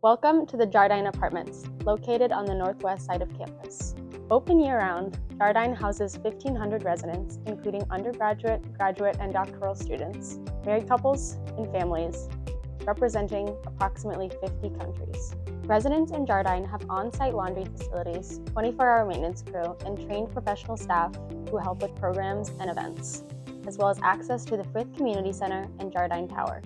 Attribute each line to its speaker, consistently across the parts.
Speaker 1: Welcome to the Jardine Apartments, located on the northwest side of campus. Open year-round, Jardine houses 1,500 residents, including undergraduate, graduate, and doctoral students, married couples, and families, representing approximately 50 countries. Residents in Jardine have on-site laundry facilities, 24-hour maintenance crew, and trained professional staff who help with programs and events, as well as access to the Frith Community Center and Jardine Tower.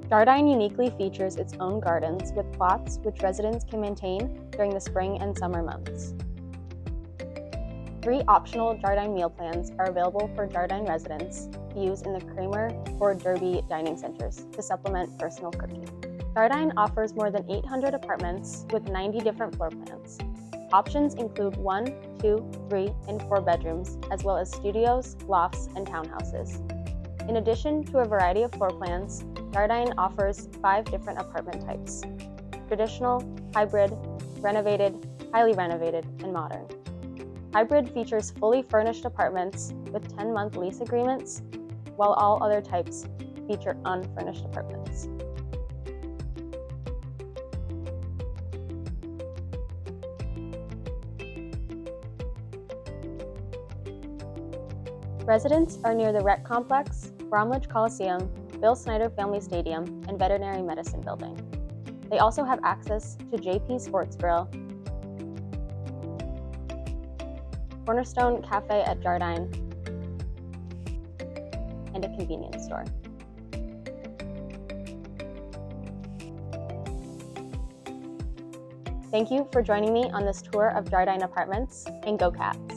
Speaker 1: Jardine uniquely features its own gardens with plots which residents can maintain during the spring and summer months. 3 optional Jardine meal plans are available for Jardine residents to use in the Kramer or Derby dining centers to supplement personal cooking. Jardine offers more than 800 apartments with 90 different floor plans. Options include 1, 2, 3, and 4 bedrooms, as well as studios, lofts, and townhouses. In addition to a variety of floor plans, Jardine offers 5 different apartment types: traditional, hybrid, renovated, highly renovated, and modern. Hybrid features fully furnished apartments with 10-month lease agreements, while all other types feature unfurnished apartments. Residents are near the Rec Complex, Bromwich Coliseum, Bill Snyder Family Stadium, and Veterinary Medicine Building. They also have access to JP Sports Grill, Cornerstone Cafe at Jardine, and a convenience store. Thank you for joining me on this tour of Jardine Apartments, and go Cats!